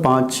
5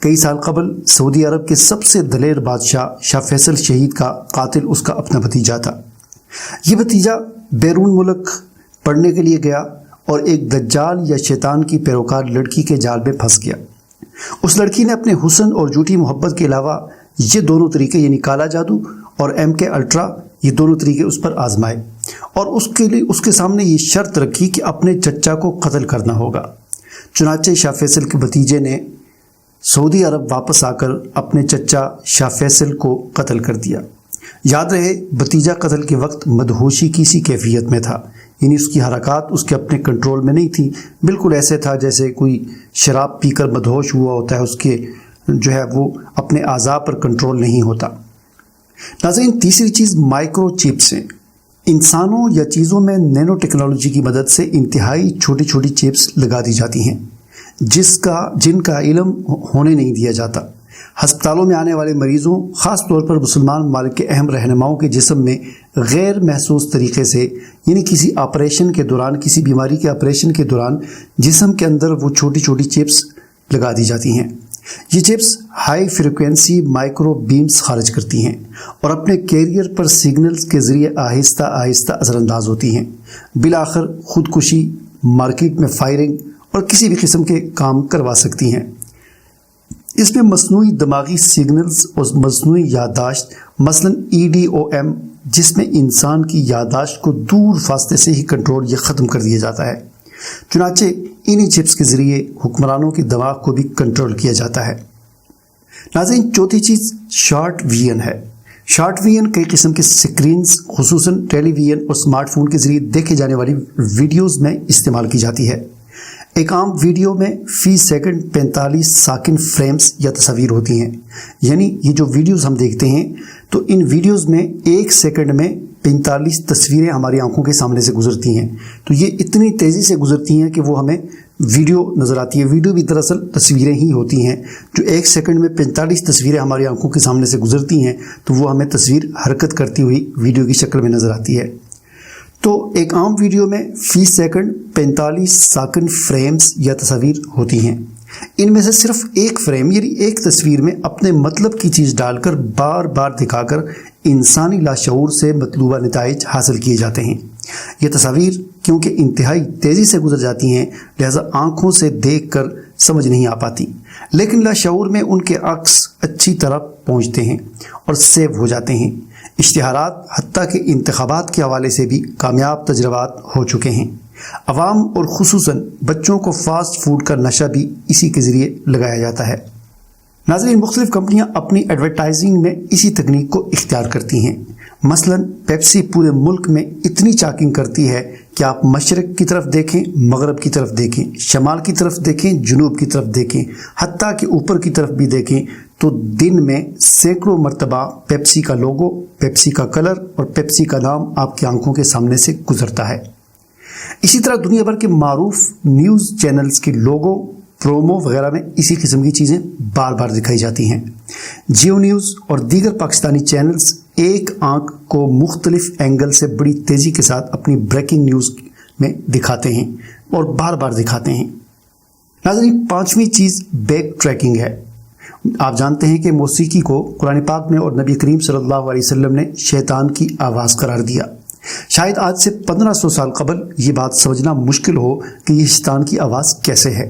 کئی سال قبل سعودی عرب کے سب سے دلیر بادشاہ شاہ فیصل شہید کا قاتل اس کا اپنا بھتیجا تھا۔ یہ بھتیجا بیرون ملک پڑھنے کے لیے گیا اور ایک دجال یا شیطان کی پیروکار لڑکی کے جال میں پھنس گیا۔ اس لڑکی نے اپنے حسن اور جھوٹی محبت کے علاوہ یہ دونوں طریقے یعنی کالا جادو اور MK الٹرا، یہ دونوں طریقے اس پر آزمائے اور اس کے سامنے یہ شرط رکھی کہ اپنے چچا کو قتل کرنا ہوگا۔ چنانچہ شاہ فیصل کے بھتیجے نے سعودی عرب واپس آ کر اپنے چچا شاہ فیصل کو قتل کر دیا۔ یاد رہے بھتیجا قتل کے وقت مدہوشی کی سی کیفیت میں تھا، یعنی اس کی حرکات اس کے اپنے کنٹرول میں نہیں تھی، بالکل ایسے تھا جیسے کوئی شراب پی کر مدہوش ہوا ہوتا ہے، اس کے جو ہے وہ اپنے اعضاء پر کنٹرول نہیں ہوتا۔ ناظرین، تیسری چیز مائکرو چپس ہیں۔ انسانوں یا چیزوں میں نینو ٹیکنالوجی کی مدد سے انتہائی چھوٹی چھوٹی چپس لگا دی جاتی ہیں جن کا علم ہونے نہیں دیا جاتا۔ ہسپتالوں میں آنے والے مریضوں، خاص طور پر مسلمان ممالک کے اہم رہنماؤں کے جسم میں غیر محسوس طریقے سے، یعنی کسی آپریشن کے دوران، کسی بیماری کے آپریشن کے دوران جسم کے اندر وہ چھوٹی چھوٹی چپس لگا دی جاتی ہیں۔ یہ chips high frequency micro beams خارج کرتی ہیں اور اپنے کیریئر پر سگنلز کے ذریعے آہستہ آہستہ اثر انداز ہوتی ہیں، بالآخر خودکشی، مارکیٹ میں فائرنگ اور کسی بھی قسم کے کام کروا سکتی ہیں۔ اس میں مصنوعی دماغی سگنلز اور مصنوعی یادداشت، مثلاً EDOM، جس میں انسان کی یادداشت کو دور فاصلے سے ہی کنٹرول یا ختم کر دیا جاتا ہے۔ چنانچہ انہی چپس کے ذریعے حکمرانوں کے دماغ کو بھی کنٹرول کیا جاتا ہے۔ ناظرین، چوتھی چیز شارٹ ویژن ہے۔ شارٹ ویژن کئی قسم کے سکرینز، خصوصاً ٹیلی ویژن اور اسمارٹ فون کے ذریعے دیکھے جانے والی ویڈیوز میں استعمال کی جاتی ہے۔ ایک عام ویڈیو میں فی سیکنڈ 45 ساکن فریمز یا تصاویر ہوتی ہیں، یعنی یہ جو ویڈیوز ہم دیکھتے ہیں تو ان ویڈیوز میں ایک سیکنڈ میں 45 تصویریں ہماری آنکھوں کے سامنے سے گزرتی ہیں۔ تو یہ اتنی تیزی سے گزرتی ہیں کہ وہ ہمیں ویڈیو نظر آتی ہے۔ ویڈیو بھی دراصل تصویریں ہی ہوتی ہیں، جو ایک سیکنڈ میں 45 تصویریں ہماری آنکھوں کے سامنے سے گزرتی ہیں تو وہ ہمیں تصویر حرکت کرتی ہوئی ویڈیو کی شکل میں نظر آتی ہے۔ تو ایک عام ویڈیو میں فی سیکنڈ 45 ساکن فریمز یا تصاویر ہوتی ہیں۔ ان میں سے صرف ایک فریم یعنی ایک تصویر میں اپنے مطلب کی چیز ڈال کر بار بار دکھا کر انسانی لاشعور سے مطلوبہ نتائج حاصل کیے جاتے ہیں۔ یہ تصاویر کیونکہ انتہائی تیزی سے گزر جاتی ہیں، لہذا آنکھوں سے دیکھ کر سمجھ نہیں آ پاتی، لیکن لاشعور میں ان کے عکس اچھی طرح پہنچتے ہیں اور سیو ہو جاتے ہیں۔ اشتہارات حتیٰ کہ انتخابات کے حوالے سے بھی کامیاب تجربات ہو چکے ہیں۔ عوام اور خصوصاً بچوں کو فاسٹ فوڈ کا نشہ بھی اسی کے ذریعے لگایا جاتا ہے۔ ناظرین، مختلف کمپنیاں اپنی ایڈورٹائزنگ میں اسی تکنیک کو اختیار کرتی ہیں۔ مثلاً پیپسی پورے ملک میں اتنی چاکنگ کرتی ہے کہ آپ مشرق کی طرف دیکھیں، مغرب کی طرف دیکھیں، شمال کی طرف دیکھیں، جنوب کی طرف دیکھیں، حتیٰ کہ اوپر کی طرف بھی دیکھیں تو دن میں سینکڑوں مرتبہ پیپسی کا لوگو، پیپسی کا کلر اور پیپسی کا نام آپ کی آنکھوں کے سامنے سے گزرتا ہے۔ اسی طرح دنیا بھر کے معروف نیوز چینلز کے لوگو، پرومو وغیرہ میں اسی قسم کی چیزیں بار بار دکھائی جاتی ہیں۔ جیو نیوز اور دیگر پاکستانی چینلز ایک آنکھ کو مختلف اینگل سے بڑی تیزی کے ساتھ اپنی بریکنگ نیوز میں دکھاتے ہیں اور بار بار دکھاتے ہیں۔ ناظرین، پانچویں چیز بیک ٹریکنگ ہے۔ آپ جانتے ہیں کہ موسیقی کو قرآن پاک میں اور نبی کریم صلی اللہ علیہ وسلم نے شیطان کی آواز قرار دیا۔ شاید آج سے 1500 سال قبل یہ بات سمجھنا مشکل ہو کہ یہ شیطان کی آواز کیسے ہے،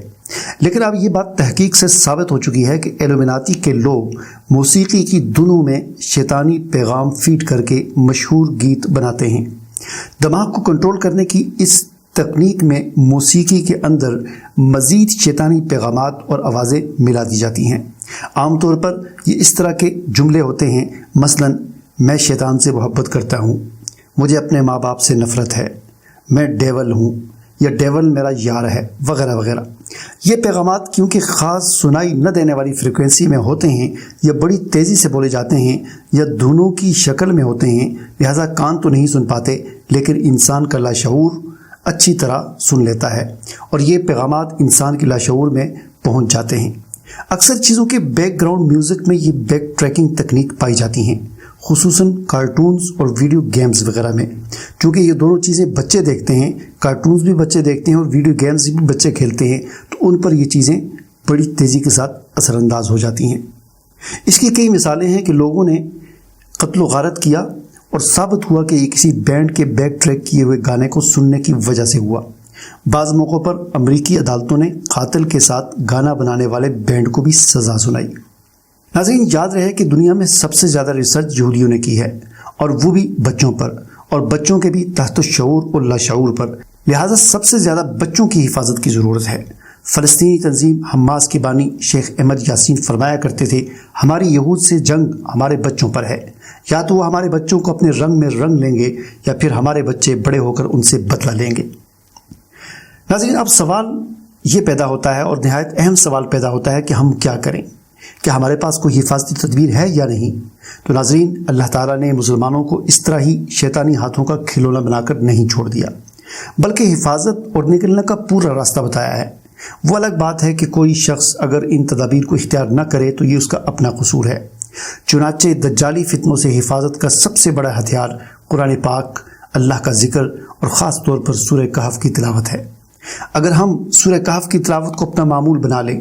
لیکن اب یہ بات تحقیق سے ثابت ہو چکی ہے کہ ایلومیناتی کے لوگ موسیقی کی دھنوں میں شیطانی پیغام فیڈ کر کے مشہور گیت بناتے ہیں۔ دماغ کو کنٹرول کرنے کی اس تکنیک میں موسیقی کے اندر مزید شیطانی پیغامات اور آوازیں ملا دی جاتی ہیں۔ عام طور پر یہ اس طرح کے جملے ہوتے ہیں، مثلاً میں شیطان سے محبت کرتا ہوں، مجھے اپنے ماں باپ سے نفرت ہے، میں ڈیول ہوں یا ڈیول میرا یار ہے، وغیرہ وغیرہ۔ یہ پیغامات کیونکہ خاص سنائی نہ دینے والی فریکوینسی میں ہوتے ہیں یا بڑی تیزی سے بولے جاتے ہیں یا دھنوں کی شکل میں ہوتے ہیں، لہذا کان تو نہیں سن پاتے لیکن انسان کا لاشعور اچھی طرح سن لیتا ہے اور یہ پیغامات انسان کے لاشعور میں پہنچ جاتے ہیں۔ اکثر چیزوں کے بیک گراؤنڈ میوزک میں یہ بیک ٹریکنگ تکنیک پائی جاتی ہیں، خصوصاً کارٹونز اور ویڈیو گیمز وغیرہ میں۔ چونکہ یہ دونوں چیزیں بچے دیکھتے ہیں، کارٹونز بھی بچے دیکھتے ہیں اور ویڈیو گیمز بھی بچے کھیلتے ہیں، تو ان پر یہ چیزیں بڑی تیزی کے ساتھ اثر انداز ہو جاتی ہیں۔ اس کی کئی مثالیں ہیں کہ لوگوں نے قتل و غارت کیا اور ثابت ہوا کہ یہ کسی بینڈ کے بیک ٹریک کیے ہوئے گانے کو سننے کی وجہ سے ہوا۔ بعض موقعوں پر امریکی عدالتوں نے قاتل کے ساتھ گانا بنانے والے بینڈ کو بھی سزا سنائی۔ ناظرین، یاد رہے کہ دنیا میں سب سے زیادہ ریسرچ یہودیوں نے کی ہے، اور وہ بھی بچوں پر، اور بچوں کے بھی تحت الشعور اور لاشعور پر، لہٰذا سب سے زیادہ بچوں کی حفاظت کی ضرورت ہے۔ فلسطینی تنظیم حماس کے بانی شیخ احمد یاسین فرمایا کرتے تھے، ہماری یہود سے جنگ ہمارے بچوں پر ہے، یا تو وہ ہمارے بچوں کو اپنے رنگ میں رنگ لیں گے یا پھر ہمارے بچے بڑے ہو کر ان سے بدلہ لیں گے۔ ناظرین، اب سوال یہ پیدا ہوتا ہے، اور نہایت اہم سوال پیدا ہوتا ہے کہ ہم کیا کریں؟ کیا ہمارے پاس کوئی حفاظتی تدبیر ہے یا نہیں؟ تو ناظرین، اللہ تعالیٰ نے مسلمانوں کو اس طرح ہی شیطانی ہاتھوں کا کھلونا بنا کر نہیں چھوڑ دیا، بلکہ حفاظت اور نکلنے کا پورا راستہ بتایا ہے۔ وہ الگ بات ہے کہ کوئی شخص اگر ان تدابیر کو اختیار نہ کرے تو یہ اس کا اپنا قصور ہے۔ چنانچہ دجالی فتنوں سے حفاظت کا سب سے بڑا ہتھیار قرآن پاک، اللہ کا ذکر، اور خاص طور پر سورہ کہف کی تلاوت ہے۔ اگر ہم سورہ کہف کی تلاوت کو اپنا معمول بنا لیں،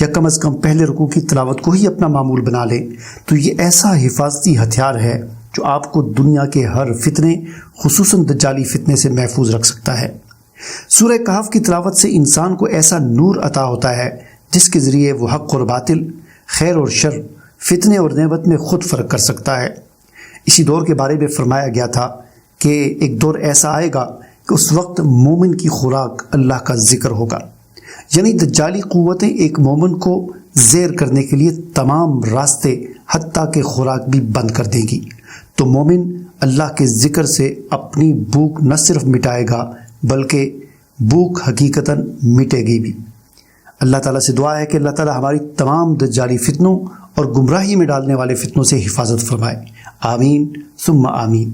یا کم از کم پہلے رکوع کی تلاوت کو ہی اپنا معمول بنا لیں، تو یہ ایسا حفاظتی ہتھیار ہے جو آپ کو دنیا کے ہر فتنے، خصوصاً دجالی فتنے سے محفوظ رکھ سکتا ہے۔ سورہ کہف کی تلاوت سے انسان کو ایسا نور عطا ہوتا ہے جس کے ذریعے وہ حق اور باطل، خیر اور شر، فتنے اور نعمت میں خود فرق کر سکتا ہے۔ اسی دور کے بارے میں فرمایا گیا تھا کہ ایک دور ایسا آئے گا کہ اس وقت مومن کی خوراک اللہ کا ذکر ہوگا، یعنی دجالی قوتیں ایک مومن کو زیر کرنے کے لیے تمام راستے حتیٰ کہ خوراک بھی بند کر دیں گی، تو مومن اللہ کے ذکر سے اپنی بھوک نہ صرف مٹائے گا بلکہ بھوک حقیقتاً مٹے گی بھی۔ اللہ تعالیٰ سے دعا ہے کہ اللہ تعالیٰ ہماری تمام دجالی فتنوں اور گمراہی میں ڈالنے والے فتنوں سے حفاظت فرمائے۔ آمین ثم آمین۔